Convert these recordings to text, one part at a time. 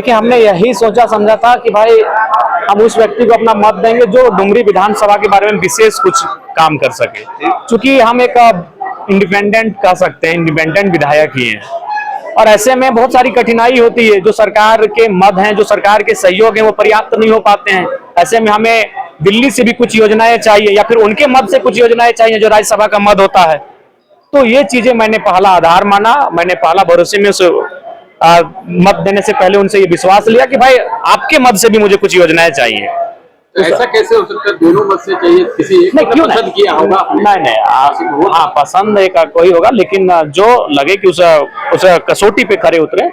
देखिए, हमने यही सोचा समझा था कि भाई हम उस व्यक्ति को अपना मत देंगे जो डुमरी विधानसभा के बारे में विशेष कुछ काम कर सके। क्योंकि हम एक इंडिपेंडेंट कह सकते हैं, इंडिपेंडेंट विधायक ही हैं, और ऐसे में बहुत सारी कठिनाई होती है। जो सरकार के मद हैं, जो सरकार के सहयोग हैं, वो पर्याप्त नहीं हो पाते हैं। ऐसे में हमें दिल्ली से भी कुछ योजनाएं चाहिए या फिर उनके मद से कुछ योजनाएं चाहिए जो राज्यसभा का मद होता है। तो ये चीजें मैंने पहला आधार माना, मैंने पहला भरोसे में उस मत देने से पहले उनसे ये विश्वास लिया कि भाई आपके मद से भी मुझे कुछ योजनाएं चाहिए। तो ऐसा कैसे हो सकता है? दोनों मत से चाहिए, किसी एक नहीं, क्यों पसंद किया होगा? नहीं, हाँ, पसंद एक कोई होगा, लेकिन जो लगे कि उस कसौटी पे खरे उतरे,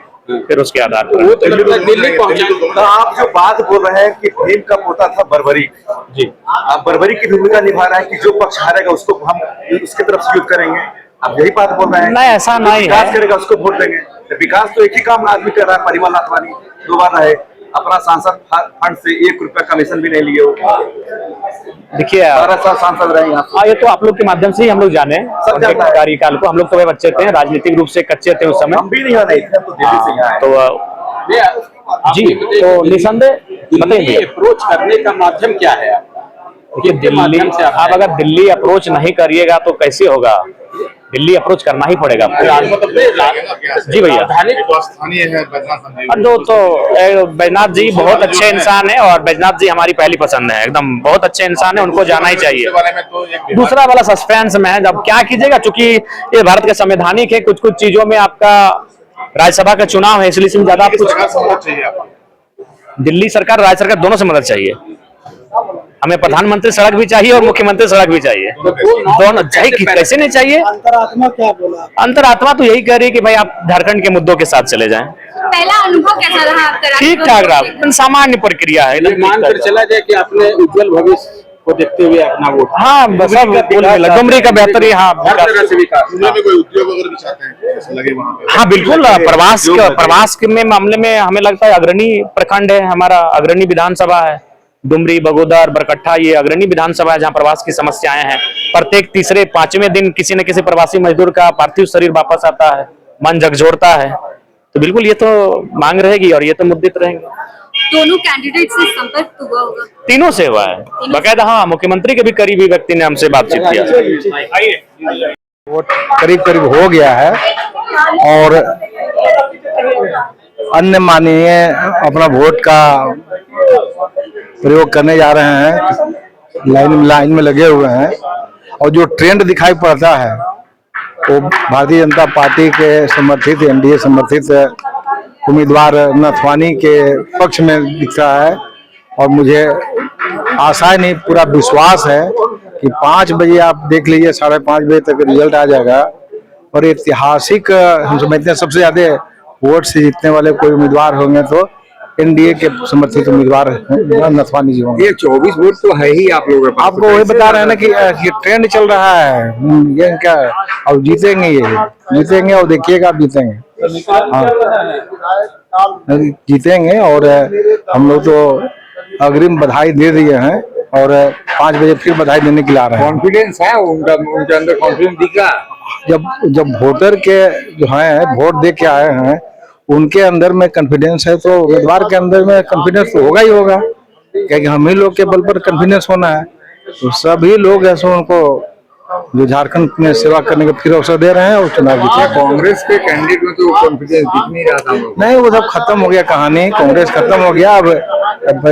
फिर उसके आधार पर वो तो दिल्ली पहुंचा। तो आप जो बात बोल रहे हैं कि भीम का पोता था बर्बरी जी, आप बर्बरी की भूमिका निभा रहा है कि जो पक्ष हारेगा उसको हम उसके तरफ से युद्ध करेंगे, आप यही बात बोल रहे हैं? नहीं, ऐसा नहीं है। विकास करेगा उसको वोट देंगे। विकास तो एक ही काम आदमी कर रहा है, परिमल नाथवानी 2 बार रहे, अपना सांसद फंड से 1 रुपया कमीशन भी नहीं लिए हो। देखिए, 12 साल सांसद रहे यहाँ। हाँ, ये तो आप लोग के माध्यम से ही हम लोग जाने कार्यकाल को। हम लोग तो वह बच्चे थे, राजनीतिक रूप से कच्चे थे उस समय। हम भी नहीं थे, तो दिल्ली से यहाँ तो जी, तो निसंदेह बताइए, अप्रोच करने का माध्यम क्या है? देखिए, दिल्ली आप अगर दिल्ली अप्रोच नहीं करिएगा तो कैसे होगा? दिल्ली अप्रोच करना ही पड़ेगा। जी भैया, स्थानीय है तो बैजनाथ जी बहुत अच्छे इंसान है, और बैजनाथ जी हमारी पहली पसंद है, एकदम बहुत अच्छे इंसान है, उनको जाना ही चाहिए। दूसरा वाला सस्पेंस में है, जब क्या कीजिएगा, चूंकि ये भारत के संवैधानिक है, कुछ कुछ चीजों में आपका राज्यसभा का चुनाव है, इसलिए ज्यादा दिल्ली सरकार, राज्य सरकार दोनों से मदद चाहिए। हमें प्रधानमंत्री सड़क भी चाहिए और मुख्यमंत्री सड़क भी चाहिए, दोनों चाहिए। कैसे नहीं चाहिए? अंतरात्मा क्या बोला? अंतरात्मा तो यही कह रही है कि भाई आप झारखंड के मुद्दों के साथ चले जाएं। पहला अनुभव कैसा रहा आपका? ठीक ठाक रहा, सामान्य प्रक्रिया है। मानकर चला जाए कि आपने उज्जवल भविष्य को देखते हुए अपना वोट। हाँ, डुमरी का बेहतरी, हाँ, कोई उद्योग अगर भी चाहते हैं लगे वहाँ पे। हाँ, बिल्कुल। प्रवास में मामले में हमें लगता है अग्रणी प्रखंड है हमारा, अग्रणी विधानसभा है डुमरी, बगोदर, बरकट्ठा, ये अग्रणी विधानसभा है जहाँ प्रवास की समस्याएं हैं। प्रत्येक तीसरे पांचवें दिन किसी न किसी प्रवासी मजदूर का पार्थिव शरीर वापस आता है, मन झकझोरता है। तो बिल्कुल ये तो मांग रहेगी और ये तो मुद्दित रहेंगे। दोनों कैंडिडेट से संपर्क हुआ होगा? तीनों से हुआ है बकायदा। हाँ, मुख्यमंत्री के भी करीबी व्यक्ति ने हमसे बातचीत किया। वोट करीब करीब हो गया है और अन्य माननीय अपना वोट का प्रयोग करने जा रहे हैं, लाइन में लगे हुए हैं। और जो ट्रेंड दिखाई पड़ता है वो भारतीय जनता पार्टी के समर्थित, एनडीए समर्थित उम्मीदवार नाथवानी के पक्ष में दिख रहा है। और मुझे आशा नहीं, पूरा विश्वास है कि 5 बजे आप देख लीजिए, 5:30 बजे तक रिजल्ट आ जाएगा। और ऐतिहासिक हम समझते हैं सबसे ज्यादा वोट से जीतने वाले कोई उम्मीदवार होंगे तो एनडीए के समर्थित उम्मीदवार नाथवानी जी होंगे। ये 24 वोट तो है ही आप लोगों के पास। आपको वही बता रहे हैं ना कि ये ट्रेंड चल रहा है, ये क्या, अब जीतेंगे, ये जीतेंगे और देखिएगा आप जीतेंगे। हाँ, जीतेंगे। और हम लोग तो अग्रिम बधाई दे दिए हैं और 5 बजे फिर बधाई देने के लिए आ रहे हैं। कॉन्फिडेंस है उनके अंदर, कॉन्फिडेंस दिख रहा है। जब वोटर के जो हैं वोट दे के आए हैं उनके अंदर में कॉन्फिडेंस है तो उम्मीदवार के अंदर में कॉन्फिडेंस तो होगा ही होगा, क्योंकि हम ही लोग के बल पर कॉन्फिडेंस होना है। तो सभी लोग ऐसे उनको जो झारखंड में सेवा करने का फिर अवसर दे रहे हैं और चुनाव जीते। कांग्रेस के कैंडिडेट में तो कॉन्फिडेंस दिख नहीं रहा था। नहीं, वो सब खत्म हो गया कहानी, कांग्रेस खत्म हो गया। अब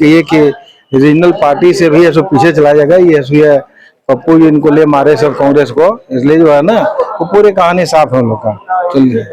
ये कि रीजनल पार्टी से भी ऐसा पीछे चला जाएगा, ये पप्पू जी इनको ले मारे सब कांग्रेस को, इसलिए जो है ना वो पूरी कहानी साफ है उन लोग का। चलिए।